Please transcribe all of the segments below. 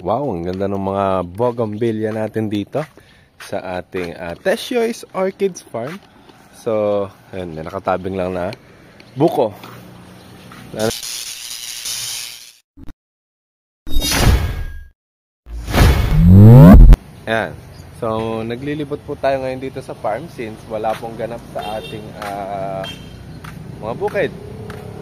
Wow, ang ganda ng mga bougainvillea natin dito sa ating Tesyoy's Orchids Farm. So, ayun, may nakatabing lang na buko. Ayan. So, naglilibot po tayo ngayon dito sa farm since wala pong ganap sa ating mga bukid.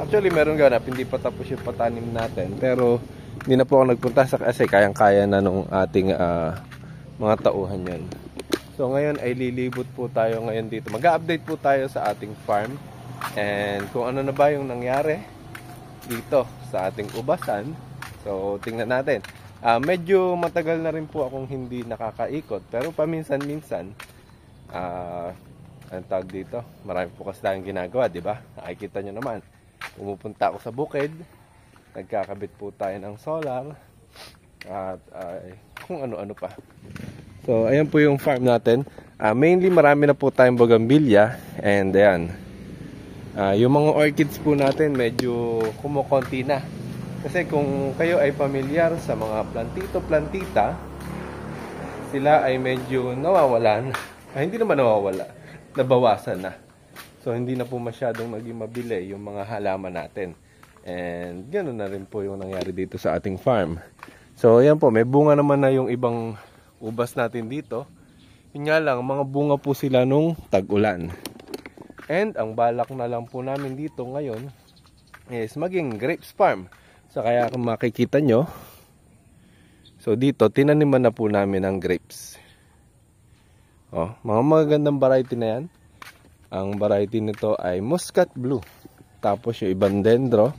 Actually, meron ganap, hindi pa tapos yung patanim natin. Pero, hindi na po ako nagpunta kasi kayang-kaya na nung ating mga tauhan yan. So, ngayon ay lilibot po tayo ngayon dito. Mag-update po tayo sa ating farm. And kung ano na ba yung nangyari dito sa ating ubasan. So, tingnan natin. Medyo matagal na rin po akong hindi nakakaikot. Pero paminsan-minsan, ang tawag dito, marami po kasi tayong ginagawa, di ba? Nakikita nyo naman. Pumupunta ako sa bukid, nagkakabit po tayo ng solar, at kung ano-ano pa. So, ayan po yung farm natin. Mainly, marami na po tayong bougainvillea. And ayan, yung mga orchids po natin, medyo kumukonti na. Kasi kung kayo ay pamilyar sa mga plantito-plantita, sila ay medyo nawawalan. Hindi naman nawawala, nabawasan na. So hindi na po masyadong maging mabili yung mga halaman natin. And ganoon na rin po yung nangyari dito sa ating farm. So ayan po, may bunga naman na yung ibang ubas natin dito. Yun nga lang, mga bunga po sila nung tag-ulan. And ang balak na lang po namin dito ngayon is maging grapes farm. So kaya kung makikita nyo, so dito tinaniman na po namin ang grapes. Mga magandang variety na yan. Ang variety nito ay Muscat Blue. Tapos yung ibang dendro,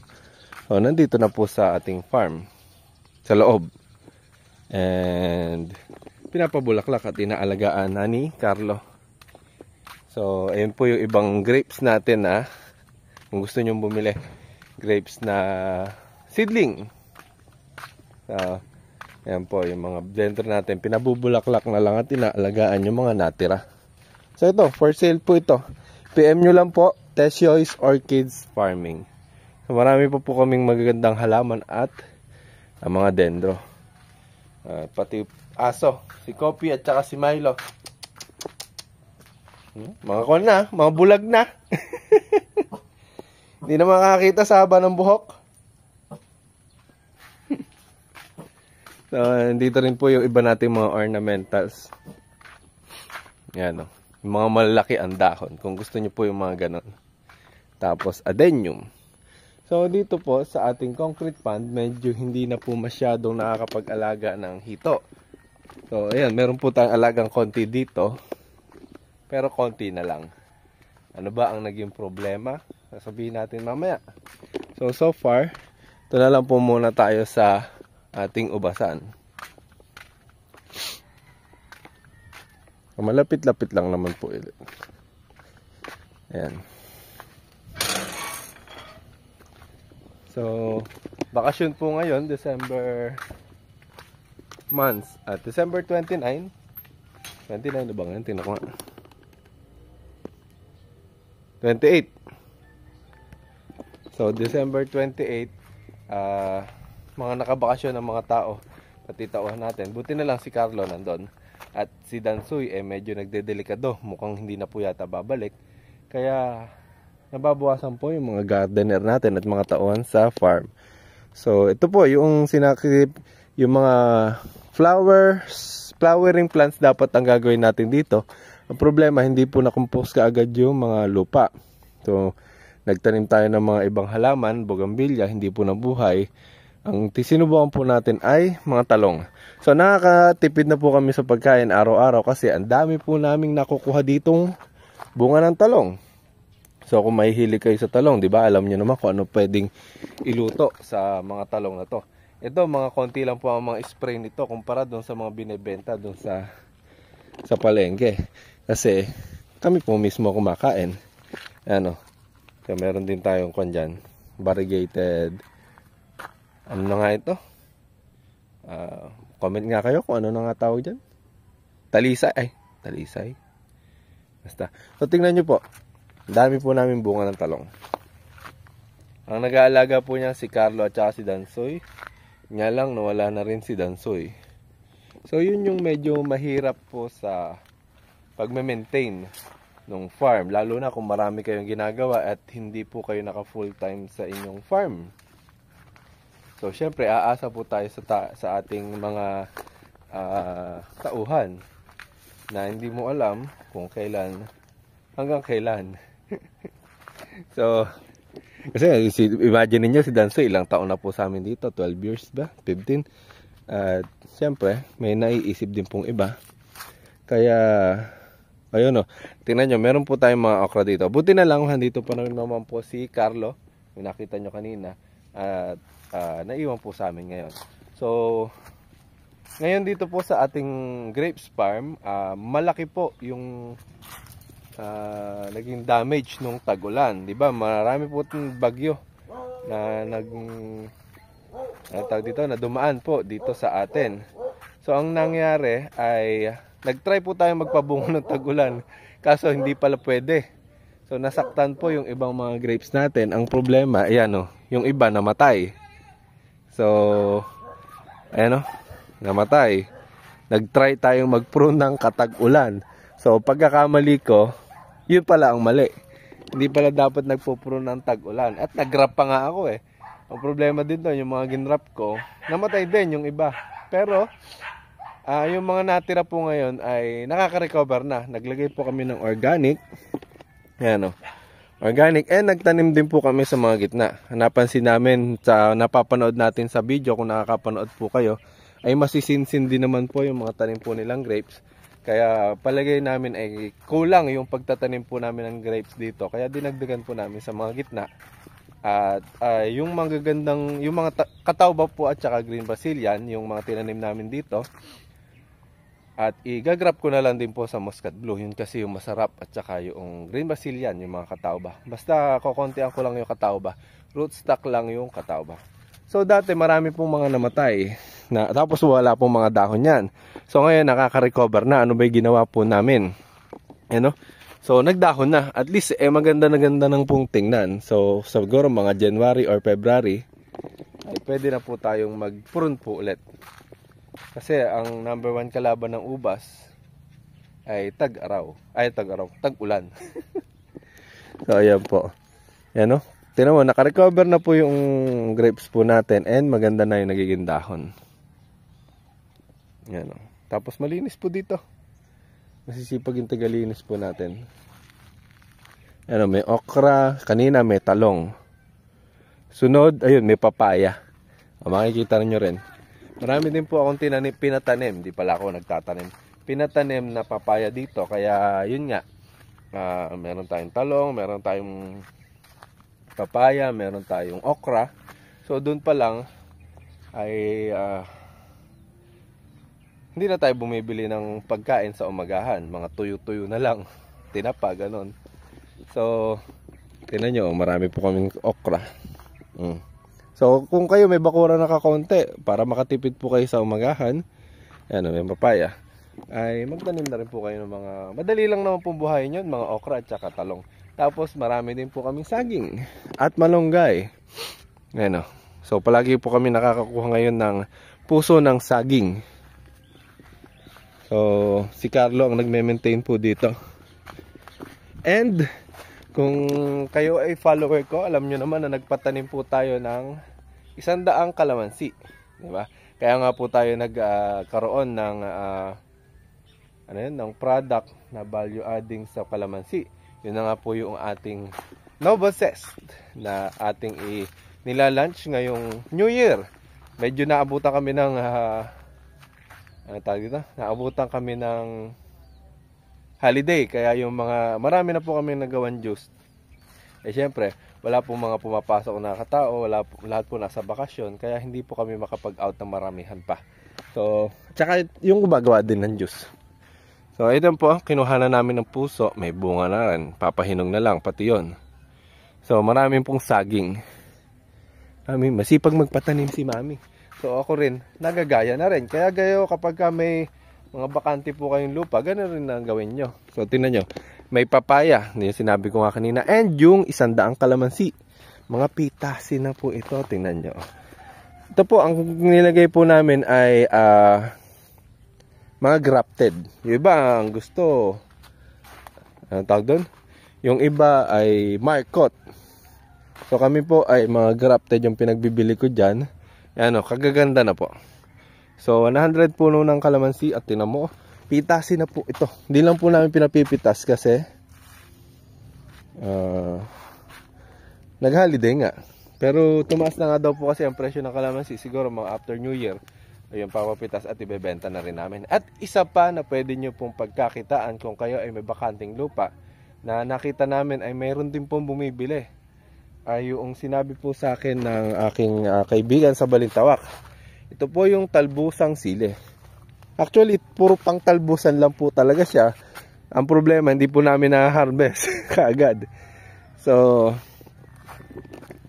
nandito na po sa ating farm, sa loob. And pinapabulaklak at inaalagaan na ni Carlo. So ayun po yung ibang grapes natin kung gusto nyo bumili, grapes na seedling. So, ayan po yung mga blender natin. Pinabubulaklak na lang at inaalagaan yung mga natira. So ito, for sale po ito. PM nyo lang po, Tesyoy's Orchids Farming. So marami po kaming magagandang halaman at mga dendro. Pati aso, si Kopi at saka si Milo. Mga kon na, mga bulag na. Hindi na makakita sa haba ng buhok. So, dito rin po yung iba nating mga ornamentals. Yan yung mga malalaki ang dahon. Kung gusto nyo po yung mga ganon. Tapos, adenium. So, dito po sa ating concrete pond, medyo hindi na po masyadong nakakapag-alaga ng hito. So, ayan, meron po tayong alagang konti dito. Pero konti na lang. Ano ba ang naging problema? Sasabihin natin mamaya. So far, ito na lang po muna tayo sa ating ubasan. Malapit-lapit lang naman po ito. Ayan. So, bakasyon po ngayon, December months. At December 29. 29 na ba ngayon? Tingnan ko nga. 28. So, December 28, mga nakabakasyon ng mga tao, pati tauhan natin. Buti na lang si Carlo nandun. At si Dansoy, medyo nagdedelikado. Mukhang hindi na po yata babalik. Kaya, nababawasan po yung mga gardener natin at mga tauhan sa farm. So, ito po, yung sinakip, yung mga flowering plants dapat ang gagawin natin dito. Ang problema, hindi po na-compose kaagad yung mga lupa. So, nagtanim tayo ng mga ibang halaman, bougainvillea, hindi po nabuhay. Ang sinubukan po natin ay mga talong. So, nakakatipid na po kami sa pagkain araw-araw kasi ang dami po naming nakukuha ditong bunga ng talong. So, kung mahihilig kayo sa talong, di ba? Alam niyo naman kung ano pwedeng iluto sa mga talong na to. Ito, mga konti lang po ang mga spray nito kumpara doon sa mga binebenta doon sa palengke. Kasi, kami po mismo kumakain. So, meron din tayong kwan dyan, variegated. Ano na nga ito? Comment nga kayo kung ano na nga tawag dyan. Talisay. Talisay. Basta. So, tingnan nyo po. Dami po namin bunga ng talong. Ang nag-aalaga po niya si Carlo at saka si Dansoy. Nga lang, nawala na rin si Dansoy. So, yun yung medyo mahirap po sa pag-maintain ng farm. Lalo na kung marami kayong ginagawa at hindi po kayo naka full time sa inyong farm. So, syempre, aasa po tayo sa ating mga tauhan na hindi mo alam kung kailan, hanggang kailan. So, kasi imagine niyo si Dansoy, ilang taon na po sa amin dito, 12 years ba? 15. At syempre, may naiisip din pong iba. Kaya, ayun o, tingnan nyo, meron po tayong mga okra dito. Buti na lang, handito pa naman po si Carlo, yung nakita nyo kanina. At naiwan po sa amin ngayon. So, ngayon dito po sa ating grapes farm, malaki po yung naging damage nung tag-ulan, di ba? Marami po itong bagyo na na dumaan po dito sa atin. So ang nangyari ay nagtry po tayo magpabungo ng tag-ulan, kaso hindi pala pwede. So nasaktan po yung ibang mga grapes natin. Ang problema, ayan o, yung iba namatay. So ayan o, namatay. Nagtry tayong mag-prune ng katag-ulan. So pagkakamali ko, yun pala ang mali. Hindi pala dapat nagpo-prune ng tag-ulan. At nag-wrap pa nga ako eh. Ang problema din doon, yung mga ginrap ko, namatay din yung iba. Pero, yung mga natira po ngayon ay nakaka-recover na. Naglagay po kami ng organic. Ayan o. Organic. And nagtanim din po kami sa mga gitna. Napansin namin sa napapanood natin sa video, kung nakakapanood po kayo, ay masisinsin din naman po yung mga tanim po nilang grapes. Kaya palagay namin ay kulang yung pagtatanim po namin ng grapes dito. Kaya dinagdagan po namin sa mga gitna. At yung magagandang, yung mga katawba po at saka green Brazilian, yung mga tinanim namin dito. At igagrap ko na lang din po sa Muscat Blue. Yun kasi yung masarap, at saka yung green Brazilian, yung mga katawba. Basta kukontihan ko lang yung katawba. Rootstock lang yung katawba. So dati marami pong mga namatay. Tapos wala pong mga dahon yan. So ngayon nakaka-recover na. Ano ba yung ginawa po namin? Ano? So nagdahon na. At least maganda na ganda ng pong tingnan. So siguro mga January or February ay pwede na po tayong mag-prune po ulit. Kasi ang number 1 kalaban ng ubas ay tag-araw. Ay tag-araw, tag-ulan. So ayan po. Yan o. Tingnan mo, naka-recover na po yung grapes po natin and maganda na yung nagiging dahon. Yan o. Tapos malinis po dito. Masisipag yung tagalinis po natin. Yan o, may okra. Kanina may talong. Sunod, ayun, may papaya. O, makikita nyo rin. Marami din po akong pinatanim. Di pala ako nagtatanim. Pinatanim na papaya dito. Kaya yun nga. Meron tayong talong, meron tayong papaya, meron tayong okra. So doon pa lang ay hindi na tayo bumibili ng pagkain sa umagahan. Mga tuyo-tuyo na lang. Tinapa, ganon. So, tingnan nyo, marami po kaming okra. So, kung kayo may bakura na kakaunti, para makatipid po kayo sa umagahan, ayan, may papaya, ay magtanim na rin po kayo ng mga, madali lang naman pong buhayin yun, mga okra at saka talong. Tapos, marami din po kaming saging at malunggay. Ayan o. So, palagi po kami nakakakuha ngayon ng puso ng saging. So, si Carlo ang nagme-maintain po dito. And, kung kayo ay follower ko, alam nyo naman na nagpatanim po tayo ng 100 kalamansi. Diba? Kaya nga po tayo nagkaroon ng, ng product na value adding sa kalamansi. Yun na nga po yung ating Novocest na ating nilalunch ngayong New Year. Medyo naabutan kami ng naabutan kami ng holiday, kaya yung marami na po kami nagawan juice. Syempre, wala po mga pumapasok na katao, lahat po nasa bakasyon, kaya hindi po kami makapag-out ng maramihan pa. So, tsaka yung gumagawa din ng juice. So, ito po, kinuha na namin ng puso, may bunga na rin, papahinog na lang, pati yon. So, maraming pong saging. Masipag magpatanim si Mami. So ako rin, nagagaya na rin. Kaya gayo kapag may mga bakante po kayong lupa, gano'n rin ang gawin nyo. So tingnan nyo, may papaya, yung sinabi ko nga kanina, and yung 100 kalamansi. Mga pitasin na po ito, tingnan nyo. Ito po, ang nilagay po namin ay mga grafted. Yung iba ang gusto, anong tawag doon? Yung iba ay markot. So kami po ay mga grafted yung pinagbibili ko dyan. Yan o, kagaganda na po. So 100 puno ng kalamansi at tinan mo, pitasin na po ito. Hindi lang po namin pinapipitas kasi nag-holiday nga. Pero tumaas na nga daw po kasi ang presyo ng kalamansi. Siguro mga after New Year, ayun, papapitas at ibebenta na rin namin. At isa pa na pwede nyo pong pagkakitaan kung kayo ay may bakanting lupa, na nakita namin ay mayroon din pong bumibili. Ay yung sinabi po sa akin ng aking kaibigan sa Balintawak. Ito po yung talbusang sili. Actually, puro pang talbusan lang po talaga siya. Ang problema, hindi po namin na-harvest kaagad. So,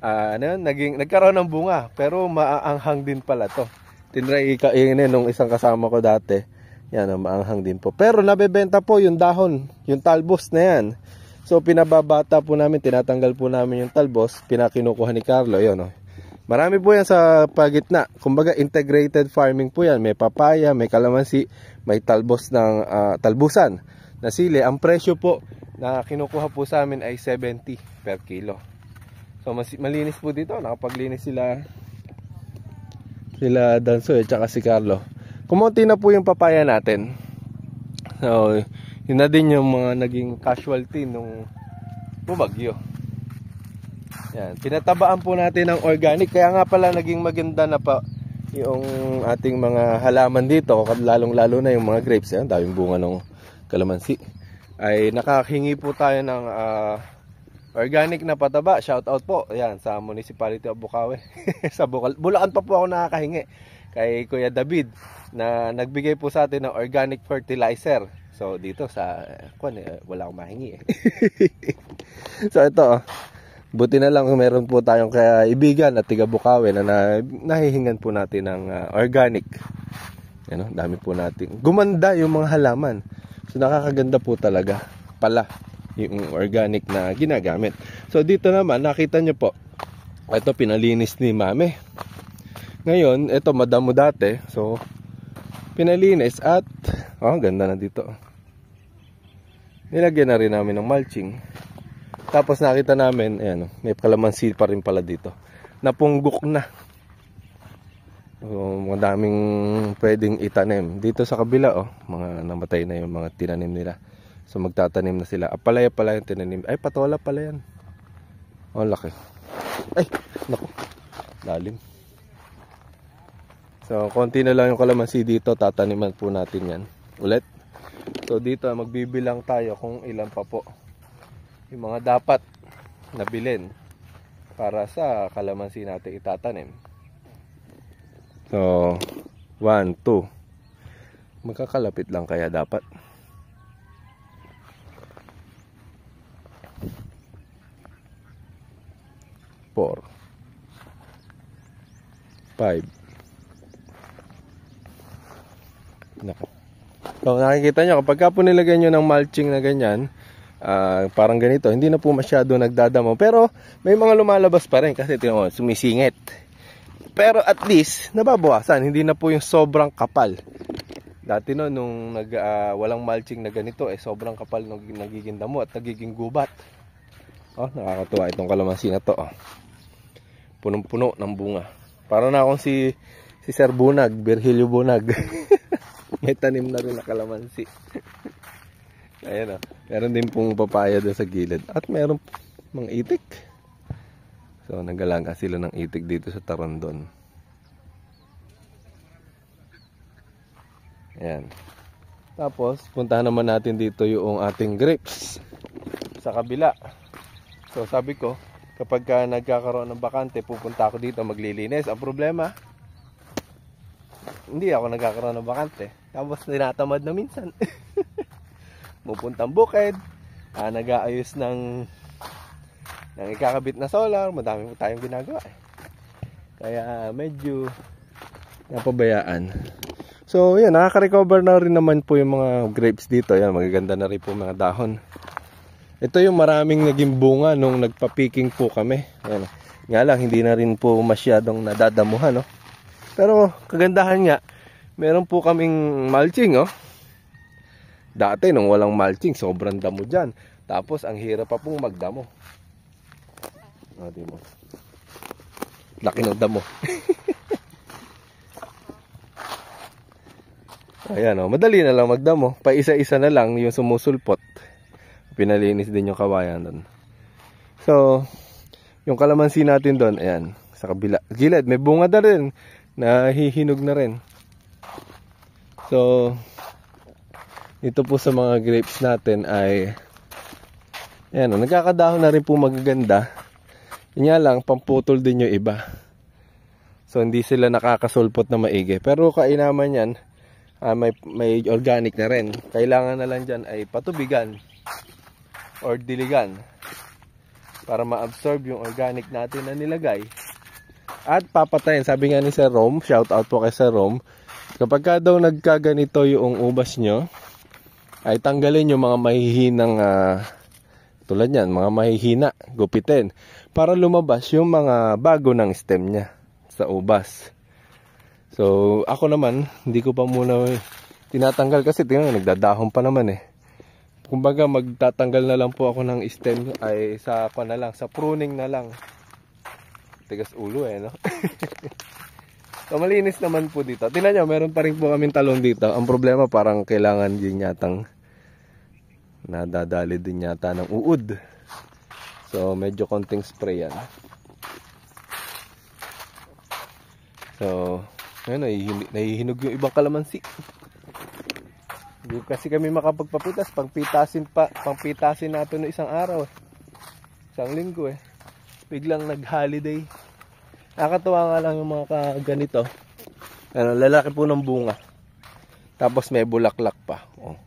nagkaroon ng bunga, pero maaanghang din pala to. Tinry ikainin nung isang kasama ko dati. Yan, maanghang din po. Pero nabebenta po yung dahon, yung talbos na yan. So pinababata po namin, tinatanggal po namin yung talbos, pinakinukuha ni Carlo, yun. Marami po yan sa pagitna. Kumbaga integrated farming po yan. May papaya, may kalamansi, may talbos ng talbusan na sili. Ang presyo po na kinukuha po sa amin ay 70 per kilo. So malinis po dito, nakapaglinis sila Danso at saka si Carlo. Kumunti na po yung papaya natin. So yun na din yung mga naging casualty nung bumagyo. Yan, pinatabaan po natin ng organic, kaya nga pala naging maganda na pa yung ating mga halaman dito, lalong lalo na yung mga grapes. Yan, daming bunga ng kalamansi. Ay nakahingi po tayo ng organic na pataba. Shout out po yan sa Municipality of Bukawi. Sa Bulacan pa po ako nakakahingi kay Kuya David na nagbigay po sa atin ng organic fertilizer. So dito sa wala akong mahingi eh. So ito, buti na lang meron po tayong kaibigan at tiga Bukawi na nahihingan po natin ng organic. Ano, dami po natin. Gumanda yung mga halaman. So nakakaganda po talaga pala yung organic na ginagamit. So dito naman nakita nyo po, ito pinalinis ni Mame. Ngayon ito madamo dati, so pinalinis at ganda na dito. Nilagyan na rin namin ng mulching. Tapos nakita namin, ayan, may kalamansi pa rin pala dito. Napunggok na. So, madaming pwedeng itanim. Dito sa kabila, mga namatay na yung mga tinanim nila. So magtatanim na sila. Palaya pala yung tinanim. Ay, patola pala yan. Laki. Ay, naku. Lalim. So, konti na lang yung kalamansi dito. Tataniman po natin yan. Ulit. So, dito magbibilang tayo kung ilan pa po yung mga dapat nabilin para sa kalamansi natin itatanim. So, 1, 2. Magkakalapit lang kaya dapat. 4, 5. Nako. So nakikita nyo, kapag po nilagay nyo ng mulching na ganyan, parang ganito, hindi na po masyado nagdadamo. Pero may mga lumalabas pa rin kasi sumisingit. Pero at least nababawasan, hindi na po yung sobrang kapal. Dati nung walang mulching na ganito, sobrang kapal nung nagiging damo at nagiging gubat. Nakakatuwa itong kalamansi na to. Punong-puno ng bunga. Para na akong si Sir Bunag, Virgilio Bunag. May tanim na rin na kalamansi. Ayan meron din pong papaya doon sa gilid. At meron mga itik. So nagalaga sila ng itik dito sa Tarandon. Ayan. Tapos puntahan naman natin dito yung ating grapes sa kabila. So sabi ko, kapag nagkakaroon ng bakante, pupunta ako dito maglilinis. Ang problema, hindi ako nagkakaroon ng bakante. Tapos tinatamad na minsan. Pupuntang bukid, nag-aayos ng ikakabit na solar. Madami po tayong ginagawa. Kaya medyo napabayaan. So yan, nakaka-recover na rin naman po yung mga grapes dito. Yan, magaganda na rin po mga dahon. Ito yung maraming naging bunga nung nagpa-picking po kami. Ayan. Nga lang, hindi na rin po masyadong nadadamuhan. Pero kagandahan nga, meron po kaming mulching, oh. Dati nung walang mulching, sobrang damo dyan. Tapos ang hirap pa pong magdamo. Di mo. Laki ng damo. Ayan, oh, madali na lang magdamo. Paisa-isa na lang yung sumusulpot. Pinalinis din yung kawayan doon. So, yung kalamansi natin doon, ayan, sa kabila. Gilid, may bunga na rin. Nahihinog na rin. So, ito po sa mga grapes natin ay, ayan, oh, nagkakadahon na rin po magaganda. Yun nga lang, pamputol din yung iba. So, hindi sila nakakasulpot na maigi. Pero kainaman yan, may organic na rin. Kailangan na lang dyan ay patubigan or diligan para ma-absorb yung organic natin na nilagay. At papatayin, sabi nga ni Sir Rom, shout out po kay Sir Rom, kapag ka daw nagkaganito yung ubas nyo, ay tanggalin yung mga mahihinang tulad yan, mga mahihina, gupitin, para lumabas yung mga bago ng stem nya sa ubas. So, ako naman, hindi ko pa muna tinatanggal kasi tingnan, nagdadahon pa naman eh. Kumbaga, magtatanggal na lang po ako ng stem ay sa ako na lang, sa pruning na lang. Tigas ulo eh, no? So, malinis naman po dito. Tingnan nyo, meron pa rin po kaming talong dito. Ang problema, parang kailangan din yatang nadadali din yata ng uod. So, medyo konting spray yan. So, ayun, nahihinog yung ibang kalamansi. Hindi kasi kami makapagpapitas. Pangpitasin natin no isang araw. Isang linggo eh. Biglang nag-holiday. Nakakatuwa nga lang yung mga ganito. Ano, lalaki po ng bunga. Tapos may bulaklak pa. Oh.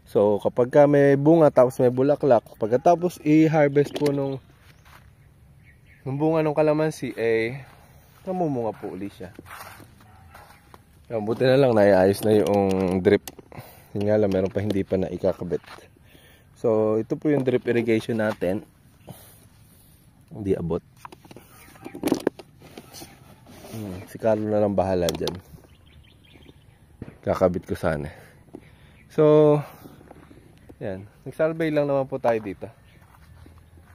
So, kapag ka may bunga tapos may bulaklak, pagkatapos i-harvest po nung bunga ng kalamansi, eh, namumunga po ulit siya. Buti na lang naiayos na yung drip. Yun nga lang, meron pa hindi pa na ikakabit. So, ito po yung drip irrigation natin. Hindi abot. Si Carlo na lang bahala dyan. Kakabit ko sana. So, yan. Nag-survey lang naman po tayo dito.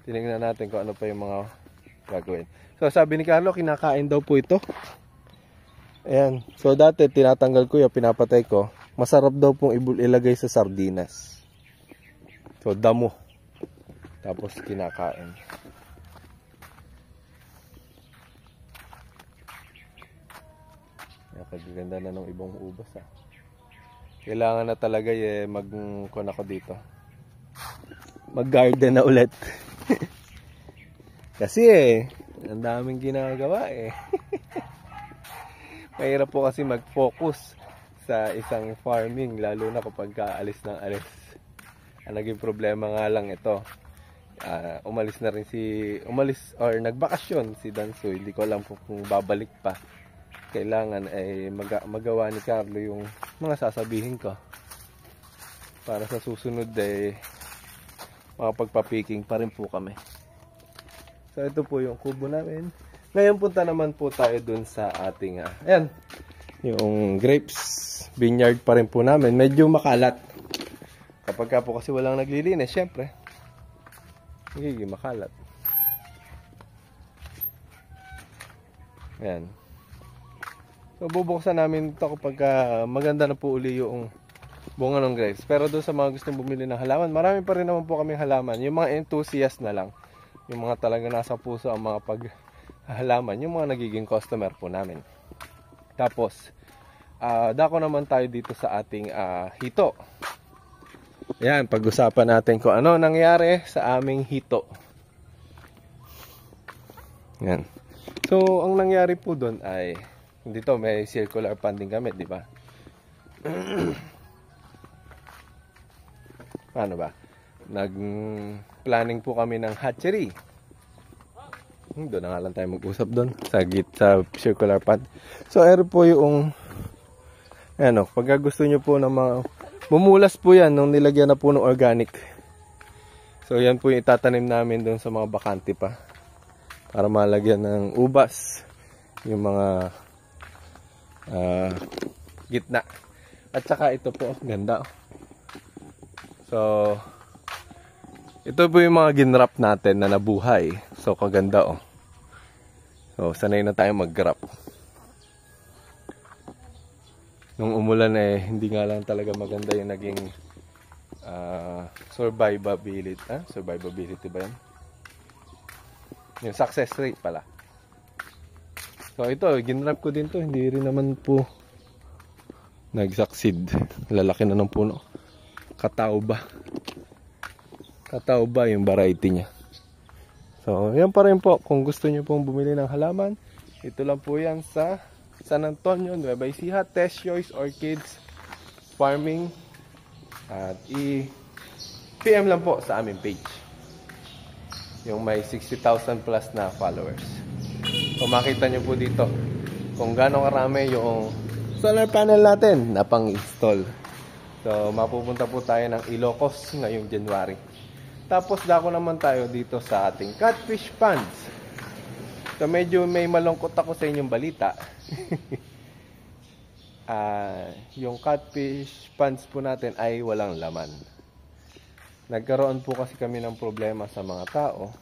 Tinignan natin kung ano pa yung mga gagawin. So, sabi ni Carlo, kinakain daw po ito. Ayan. So, dati tinatanggal ko yung pinapatay ko. Masarap daw pong ilagay sa sardinas. So, damo. Tapos, kinakain. Nakagaganda na ng ibang ubas ah. Kailangan na talaga mag-con ako dito. Mag-garden na ulit. Kasi ang daming ginagawa eh. Mahirap po kasi mag-focus sa isang farming, lalo na kapag alis ng alis. Ang naging problema nga lang ito. Umalis or nagbakasyon si Danso. Hindi ko alam kung babalik pa. Kailangan ay magawa ni Carlo yung mga sasabihin ko para sa susunod ay makapagpa-picking pa rin po kami. So ito po yung kubo namin. Ngayon punta naman po tayo dun sa ating ayan, yung grapes vineyard pa rin po namin. Medyo makalat kapag ka po kasi walang naglilinis, syempre magiging makalat. Ayan. So, bubuksan namin ito kapag maganda na po uli yung bunga ng grapes. Pero doon sa mga gustong bumili ng halaman, marami pa rin naman po kaming halaman. Yung mga enthusiast na lang. Yung mga talaga nasa puso ang mga paghalaman. Yung mga nagiging customer po namin. Tapos, dako naman tayo dito sa ating hito. Ayan, pag-usapan natin kung ano nangyari sa aming hito. Ayan. So, ang nangyari po doon ay dito may circular funding kami, di ba? Paano ba? Nag-planning po kami ng hatchery. Doon na nga lang tayo mag-usap doon sa circular fund. So, ero po yung ano, pagka gusto nyo po na mumulas po yan nung nilagyan na po ng organic. So, yan po yung itatanim namin doon sa mga bakante pa. Para malagyan ng ubas. Yung mga gitna. At saka ito po, ganda. So, ito po yung mga ginrap natin na nabuhay. So, kaganda oh. So, sanay na tayo mag-grap. Nung umulan hindi nga lang talaga maganda yung naging survivability. Survivability ba yan? Yung success rate pala. So, ito, ginrap ko din to. Hindi rin naman po nag-succeed. Lalaki na ng puno. Katao ba? Katao ba yung variety niya? So, yan pa rin po. Kung gusto nyo pong bumili ng halaman, ito lang po yan sa San Antonio, Nueva Ecija, Test Choice Orchids Farming. At i-PM lang po sa aming page. Yung may 60,000 plus na followers. So, makita nyo po dito kung gaano karami yung solar panel natin na pang-install. So, mapupunta po tayo ng Ilocos ngayong January. Tapos, dako naman tayo dito sa ating catfish ponds. So, medyo may malungkot ako sa inyong balita. Yung catfish ponds po natin ay walang laman. Nagkaroon po kasi kami ng problema sa mga tao.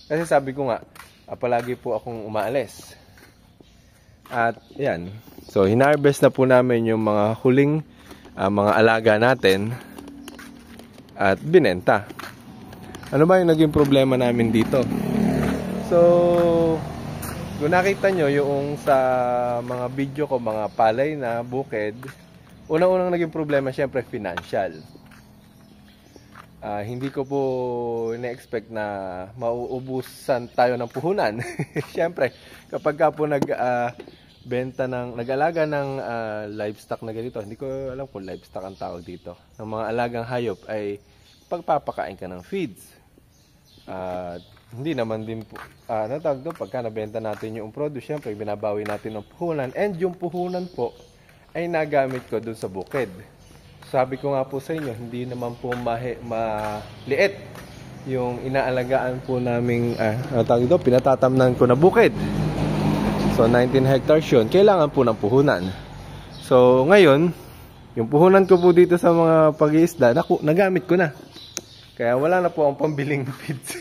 Kasi sabi ko nga, palagi po akong umaalis. At yan. So, hinarvest na po namin yung mga huling mga alaga natin at binenta. Ano ba yung naging problema namin dito? So, kung nakita nyo yung sa mga video ko, mga palay na bukid, unang-unang naging problema syempre financial. Hindi ko po na-expect na mauubusan tayo ng puhunan. Syempre, kapag ka po nag-alaga ng livestock na ganito, hindi ko alam kung livestock ang tawag dito, ng mga alagang hayop ay pagpapakain ka ng feeds. Hindi naman din po, natawag doon, pagka nabenta natin yung produce, syempre binabawi natin ng puhunan, and yung puhunan po ay nagamit ko doon sa bukid. Sabi ko nga po sa inyo, hindi naman po maliit yung inaalagaan po naming pinatatamnan ko na bukid. So 19 hectares yun, kailangan po ng puhunan. So ngayon, yung puhunan ko po dito sa mga pag-iisda, nagamit ko na. Kaya wala na po ang pambiling feeds.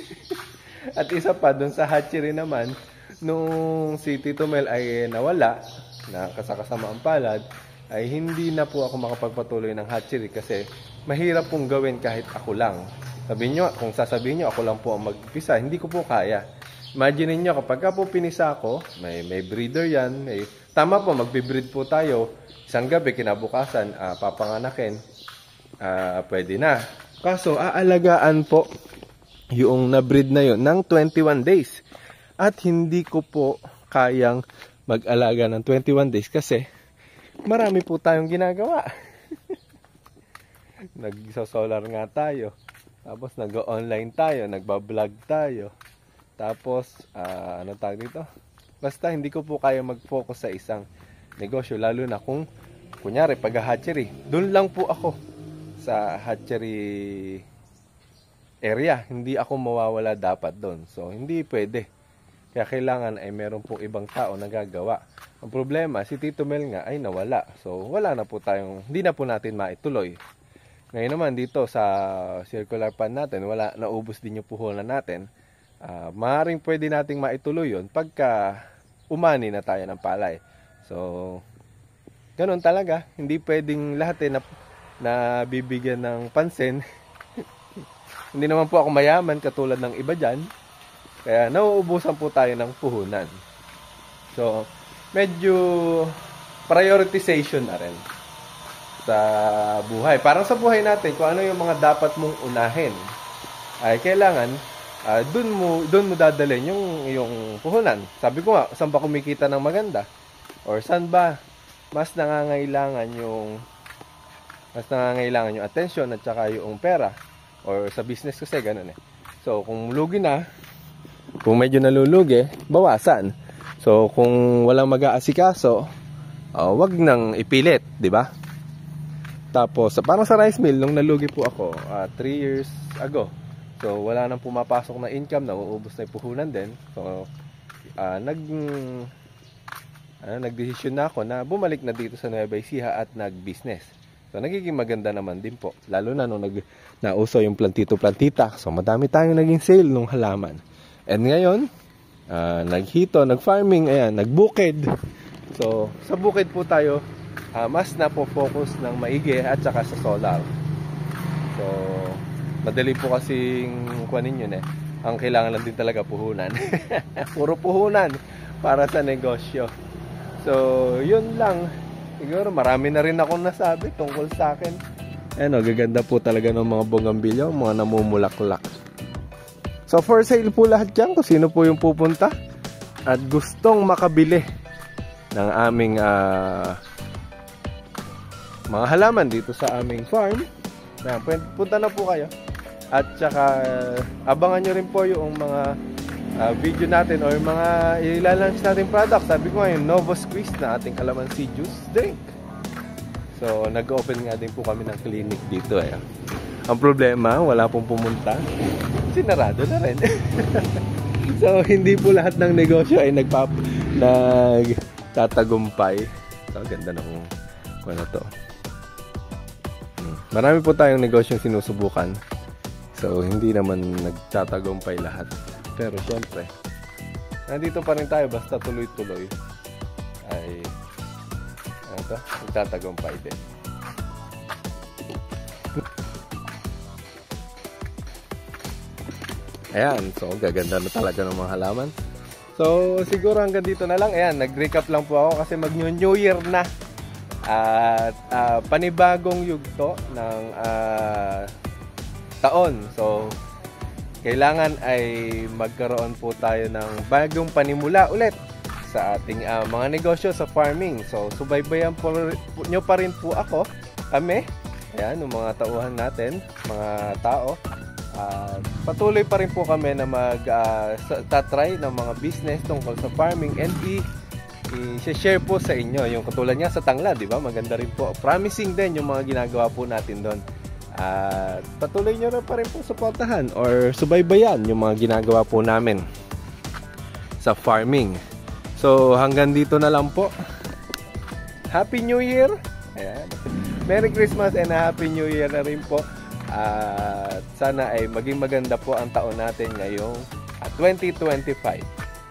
At isa pa, dun sa hatchery naman, nung si Tito Mel ay nawala, na kasakasama ang palad, ay hindi na po ako makapagpatuloy ng hatchery kasi mahirap pong gawin kahit ako lang. Kung sasabihin nyo, ako lang po ang magpisa, hindi ko po kaya. Imagine niyo kapag po pinisa ko, may breeder yan, tama po, magbe-breed po tayo, isang gabi, kinabukasan, papanganakin, pwede na. Kaso, aalagaan po yung na-breed na yun ng 21 days. At hindi ko po kayang mag-alaga ng 21 days kasi marami po tayong ginagawa. Nagso-solar nga tayo. Tapos nag-online tayo, nagba-vlog tayo. Tapos, ano tawag dito? Basta hindi ko po kaya mag-focus sa isang negosyo. Lalo na kung, kunyari, pag-hatchery. Doon lang po ako sa hatchery area. Hindi ako mawawala dapat doon. So, hindi pwede. Kaya kailangan ay meron pong ibang tao na gagawa. Ang problema, si Tito Mel nga ay nawala. So, wala na po tayong, hindi na po natin maituloy. Ngayon naman dito sa circular pan natin, naubos din yung puhunan natin. Maaaring pwede nating maituloy yun pagka umani na tayo ng palay. So, ganun talaga. Hindi pwedeng lahat na bibigyan ng pansin. Hindi naman po ako mayaman katulad ng iba dyan. Kaya nauubusan po tayo ng puhunan. So, medyo prioritization na rin sa buhay. Parang sa buhay natin, kung ano yung mga dapat mong unahin, ay kailangan doon mo dadalhin yung puhunan. Sabi ko nga, saan ba kumikita ng maganda? Or saan ba mas nangangailangan yung attention at saka yung pera? Or sa business kasi ganun eh. So, kung lugi na, kung medyo nalulugi, bawasan. So, kung walang mag-aasikaso, wag nang ipilit, di ba? Tapos, parang sa rice mill, nung nalugi po ako, 3 years ago. So, wala nang pumapasok na income, nauubos na yung puhunan din. So, nagdesisyon na ako na bumalik na dito sa Nueva Ecija at nag-business. So nagiging maganda naman din po. Lalo na nung nauso yung plantito-plantita. So madami tayong naging sale nung halaman. And ngayon, naghito, nag-farming, ayan, nagbukid. So sa bukid po tayo, mas napo-focus ng maigi at saka sa solar. So madali po kasing kuhanin yun eh. Ang kailangan lang din talaga puhunan. Puro puhunan para sa negosyo. So, yun lang. Siguro marami na rin akong nasabi tungkol sa akin. Ano, gaganda po talaga ng mga bougainvillea, mga namumulaklak. So, for sale po lahat yan kung sino po yung pupunta at gustong makabili ng aming mga halaman dito sa aming farm. Ayan, punta na po kayo. At saka, abangan nyo rin po yung mga video natin or mga ilalunch natin product. Sabi ko ngayon, Novo Squeeze na ating calamansi juice drink. So, nag-open nga din po kami ng clinic dito. Ang problema, wala pong pumunta. Sinarado na rin. So, hindi po lahat ng negosyo ay nagtatagumpay. So, ganda ng ano to. Marami po tayong negosyong sinusubukan. So, hindi naman nagtatagumpay lahat. Pero syempre, nandito pa rin tayo basta tuloy-tuloy ay magtatagumpay din. Ayan, so gaganda na talaga ng mga halaman. So siguro hanggang dito na lang. Ayan, nag-recap lang po ako kasi mag-New Year na. At panibagong yugto ng taon. So kailangan ay magkaroon po tayo ng bagong panimula ulit sa ating mga negosyo sa farming. So, subaybayan po nyo pa rin po kami, ayan, yung mga tauhan natin, mga tao. Patuloy pa rin po kami na mag-tatry ng mga business tungkol sa farming and i-share po sa inyo. Yung katulad nga sa Tanglad, di ba? Maganda rin po. Promising din yung mga ginagawa po natin doon. At patuloy nyo na pa rin po suportahan or subaybayan yung mga ginagawa po namin sa farming. So hanggang dito na lang po. Happy New Year! Ayan. Merry Christmas and Happy New Year na rin po. At sana ay maging maganda po ang taon natin ngayong 2025.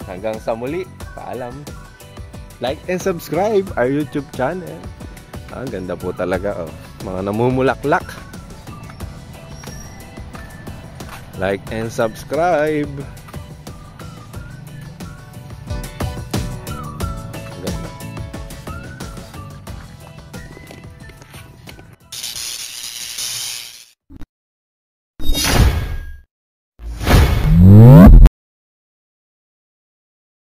Hanggang sa muli, paalam. Like and subscribe our YouTube channel. Ang ganda po talaga, oh. Mga namumulaklak. Like and subscribe.